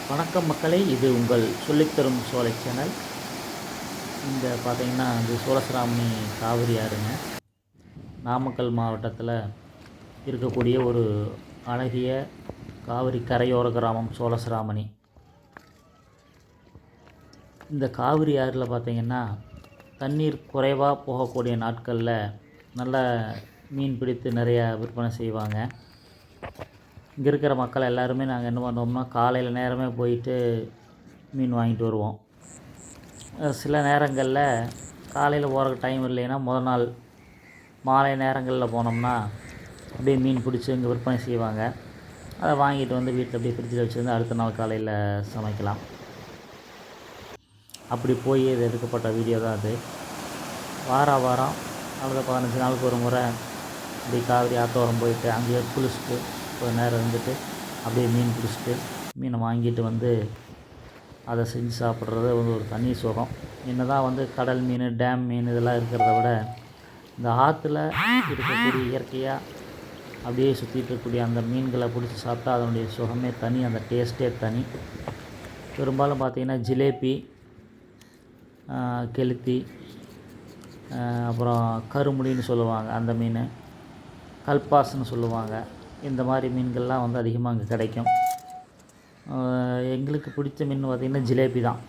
வணக்கம் மக்களே, இது உங்கள் சொல்லித்தரும் சோலை சேனல். இந்த பார்த்தீங்கன்னா இது சோழசிராமணி காவிரி ஆறுங்க. நாமக்கல் மாவட்டத்தில் இருக்கக்கூடிய ஒரு அழகிய காவிரி கரையோர கிராமம் சோழசிராமணி. இந்த காவிரி ஆறில் பார்த்திங்கன்னா தண்ணீர் குறைவாக போகக்கூடிய நாட்களில் நல்ல மீன் பிடித்து நிறையா விற்பனை செய்வாங்க. இங்கே இருக்கிற மக்கள் எல்லாருமே நாங்கள் என்ன பண்ணுவோம்னா காலையில் நேரமே போயிட்டு மீன் வாங்கிட்டு வருவோம். சில நேரங்களில் காலையில் போகிறக்கு டைம் இல்லைன்னா முதல் நாள் மாலை நேரங்களில் போனோம்னா அப்படியே மீன் பிடிச்சி இங்கே விற்பனை செய்வாங்க. அதை வாங்கிட்டு வந்து வீட்டில் அப்படியே ஃப்ரிட்ஜில் வச்சுருந்து அடுத்த நாள் காலையில் சமைக்கலாம். அப்படி போய் இது எடுக்கப்பட்ட வீடியோ தான் அது. வாரம் அல்லது 15 நாளுக்கு ஒரு முறை இப்படி காவிரி ஆத்தோரம் போயிட்டு அங்கேயே குளிச்சுட்டு கொஞ்சம் நேரம் இருந்துட்டு அப்படியே மீன் பிடிச்சிட்டு மீனை வாங்கிட்டு வந்து அதை செஞ்சு சாப்பிட்றது வந்து ஒரு தனி சுகம். என்ன தான் வந்து கடல் மீன், டேம் மீன் இதெல்லாம் இருக்கிறத விட இந்த ஆற்றுல இருக்கக்கூடிய இயற்கையாக அப்படியே சுற்றிட்டு இருக்கக்கூடிய அந்த மீன்களை பிடிச்சி சாப்பிட்டா அதனுடைய சுகமே தனி, அந்த டேஸ்ட்டே தனி. பெரும்பாலும் பார்த்திங்கன்னா ஜிலேபி, கெளுத்தி, அப்புறம் கருமுடின்னு சொல்லுவாங்க அந்த மீன், கல்பாஸ்ன்னு சொல்லுவாங்க. இந்த மாதிரி மீன்கள்லாம் வந்து அதிகமாக அங்கே கிடைக்கும். எங்களுக்கு பிடிச்ச மீன் பார்த்திங்கன்னா ஜிலேபி தான்.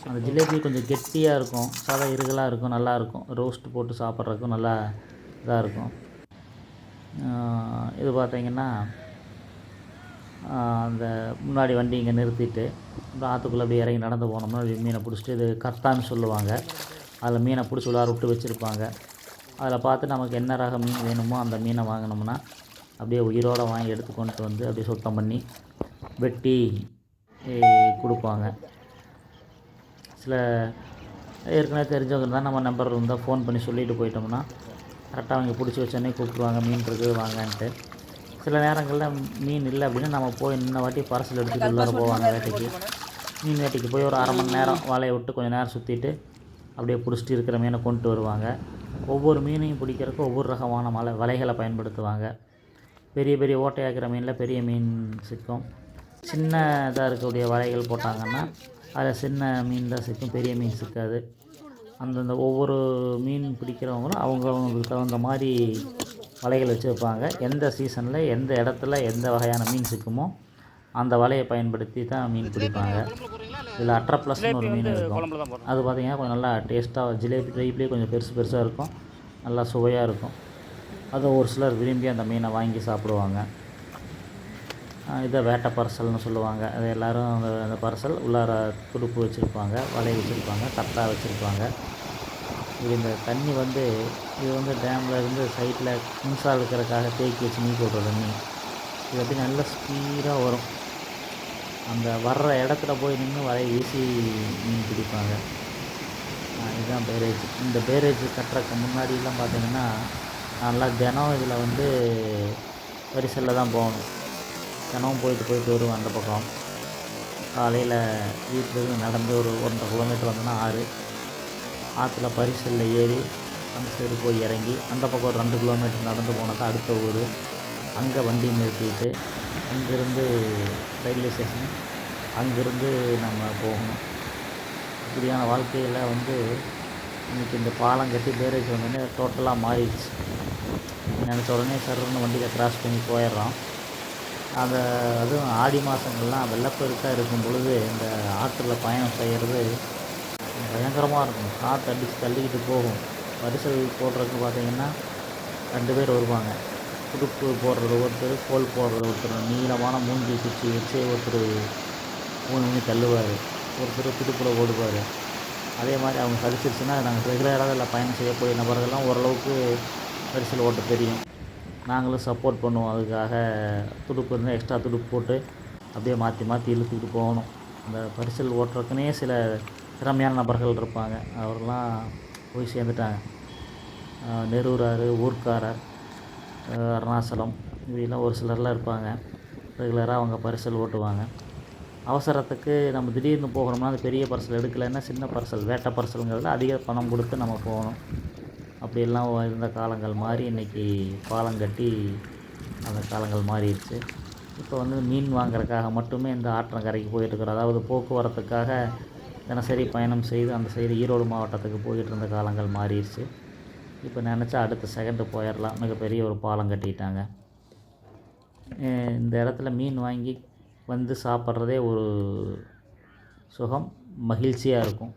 அந்த ஜிலேபி கொஞ்சம் கெட்டியாக இருக்கும், சாதா இருகலாக இருக்கும், நல்லாயிருக்கும். ரோஸ்ட் போட்டு சாப்பிட்றதுக்கும் நல்லா இதாக இருக்கும். இது பார்த்திங்கன்னா அந்த முன்னாடி வண்டி இங்கே நிறுத்திட்டு ஆற்றுக்குள்ளே அப்படியே இறங்கி நடந்து போனோம்னா மீனை பிடிச்சிட்டு, இது கத்தான்னு சொல்லுவாங்க. அதில் மீனை பிடிச்சி உள்ளார விட்டு வச்சுருப்பாங்க. அதில் பார்த்து நமக்கு என்ன ரக மீன் வேணுமோ அந்த மீனை வாங்கினோம்னா அப்படியே உயிரோடு வாங்கி எடுத்து கொண்டு வந்து அப்படியே சுத்தம் பண்ணி வெட்டி கொடுப்பாங்க. சில ஏற்கனவே தெரிஞ்சவங்க தான் நம்ம நம்பர் இருந்தால் ஃபோன் பண்ணி சொல்லிட்டு போயிட்டோம்னா கரெக்டாக அவங்க பிடிச்சி வச்சோன்னே கூப்பிடுவாங்க, மீன் இருக்குது வாங்கன்ட்டு. சில நேரங்களில் மீன் இல்லை அப்படின்னா நம்ம போய் இன்ன வாட்டி பார்சல் எடுத்துகிட்டு உள்ளார போவாங்க வேட்டைக்கு. மீன் வேட்டைக்கு போய் ஒரு அரை மணி நேரம் வலையை விட்டு கொஞ்சம் நேரம் சுற்றிட்டு அப்படியே பிடிச்சிட்டு இருக்கிற மீனை கொண்டு வருவாங்க. ஒவ்வொரு மீனையும் பிடிக்கிறதுக்கு ஒவ்வொரு ரகமான வலைகளை பயன்படுத்துவாங்க. பெரிய பெரிய ஓட்டையாக்கிற மீனில் பெரிய மீன் சிக்கும். சின்னதாக இருக்கக்கூடிய வலைகள் போட்டாங்கன்னா அதில் சின்ன மீன் தான் சிக்கும், பெரிய மீன் சிக்காது. அந்தந்த ஒவ்வொரு மீன் பிடிக்கிறவங்களும் அவங்களுக்கு தகுந்த மாதிரி வலைகள் வச்சுருப்பாங்க. எந்த சீசனில் எந்த இடத்துல எந்த வகையான மீன் சிக்குமோ அந்த வலையை பயன்படுத்தி தான் மீன் பிடிப்பாங்க. இதில் அட்ரப்ளஸ்னு ஒரு மீன் இருக்கும். அது பார்த்திங்கன்னா கொஞ்சம் நல்லா டேஸ்ட்டாக ஜிலேபி டைப்லேயே கொஞ்சம் பெருசாக இருக்கும், நல்லா சுவையாக இருக்கும். அதை ஒரு சிலர் விரும்பி அந்த மீனை வாங்கி சாப்பிடுவாங்க. இதை வேட்டை பரிசல்னு சொல்லுவாங்க. அது எல்லோரும் அந்த பரிசல் உள்ளார துடுப்பு வச்சுருப்பாங்க, வலை வச்சுருப்பாங்க, கத்தா வச்சுருப்பாங்க. இந்த தண்ணி வந்து இது வந்து டேமில் இருந்து சைட்டில் மின்சாரம் இருக்கிறதுக்காக தேக்கி வச்சு மீன் போடுற தண்ணி. இது அப்படி நல்ல ஸ்பீடாக வரும். அந்த வர்ற இடத்துல போய் நின்று வலையை வீசி மீன் பிடிப்பாங்க. இதுதான் பேரேஜ். இந்த பேரேஜ் கட்டுறதுக்கு முன்னாடிலாம் பார்த்திங்கன்னா நல்லா தினம் இதில் வந்து பரிசலில் தான் போகணும். தினமும் போயிட்டு வருவோம். அந்த பக்கம் காலையில் வீட்டிலேருந்து நடந்து ஒரு 1.5 கிலோமீட்டர் வந்தோன்னா ஆற்றுல பரிசலில் ஏறி அந்த சைடு போய் இறங்கி அந்த பக்கம் ஒரு 2 கிலோமீட்டர் நடந்து போனால் தான் அடுத்த ஊர். அங்கே வண்டி நிறுத்திட்டு அங்கேருந்து ரயில்வே ஸ்டேஷன், அங்கேருந்து நம்ம போகணும். இப்படியான வாழ்க்கையில் வந்து இன்றைக்கி இந்த பாலம் கட்டி பேரேஜ் வந்தோடனே டோட்டலாக மாறிடுச்சு. நினச்ச உடனே சர்ன்னு வண்டியில் கிராஸ் பண்ணி போயிடுறோம். அதுவும் ஆடி மாதங்கள்லாம் வெள்ளப்பெருக்காக இருக்கும் பொழுது இந்த ஆற்றுல பயணம் செய்கிறது பயங்கரமாக இருக்கும். காற்று அடித்து தள்ளிக்கிட்டு போகும். பரிசல் போடுறதுக்கு பார்த்திங்கன்னா 2 பேர் வருவாங்க. துடுப்பு போடுறது ஒருத்தர், கோல் போடுறது ஒருத்தர். நீளமான மூஞ்சி குச்சி வச்சு ஒருத்தர் மூணு தள்ளுவார், ஒருத்தர் துடுப்பில் ஓடுவார். அதே மாதிரி அவங்க கடிச்சிருச்சுன்னா நாங்கள் ரெகுலராக இல்லை பயணம் செய்யக்கூடிய நபர்கள்லாம் ஓரளவுக்கு பரிசல் ஓட்ட தெரியும். நாங்களும் சப்போர்ட் பண்ணுவோம். அதுக்காக துடுப்பு இருந்தால் எக்ஸ்ட்ரா துடுப்பு போட்டு அப்படியே மாற்றி இழுத்துக்கிட்டு போகணும். அந்த பரிசல் ஓட்டுறதுக்குனே சில திறமையான நபர்கள் இருப்பாங்க. அவரெல்லாம் போய் சேர்ந்துட்டாங்க. நெரூரார், ஊர்க்காரர், அருணாச்சலம் இப்படிலாம் ஒரு சிலர்லாம் இருப்பாங்க. ரெகுலராக அவங்க பரிசல் ஓட்டுவாங்க. அவசரத்துக்கு நம்ம திடீர்னு போகணும்னா அந்த பெரிய பரிசல் எடுக்கலைன்னா சின்ன பரிசல், வேட்டை பரிசலுங்கிறதுல அதிக பணம் கொடுத்து நம்ம போகணும். அப்படியெல்லாம் இருந்த காலங்கள் மாறி இன்றைக்கி பாலம் கட்டி அந்த காலங்கள் மாறிடுச்சு. இப்போ வந்து மீன் வாங்குறதுக்காக மட்டுமே இந்த ஆற்றங்கரைக்கு போயிட்டுருக்குறோம். அதாவது போக்குவரத்துக்காக தினசரி பயணம் செய்து அந்த சைடு ஈரோடு மாவட்டத்துக்கு போயிட்டு இருந்த காலங்கள் மாறிடுச்சு. இப்போ நினச்சா அடுத்த செகண்டு போயிடலாம். மிகப்பெரிய ஒரு பாலம் கட்டிட்டாங்க. இந்த இடத்துல மீன் வாங்கி வந்து சாப்பிட்றதே ஒரு சுகம், மகிழ்ச்சியாக இருக்கும்.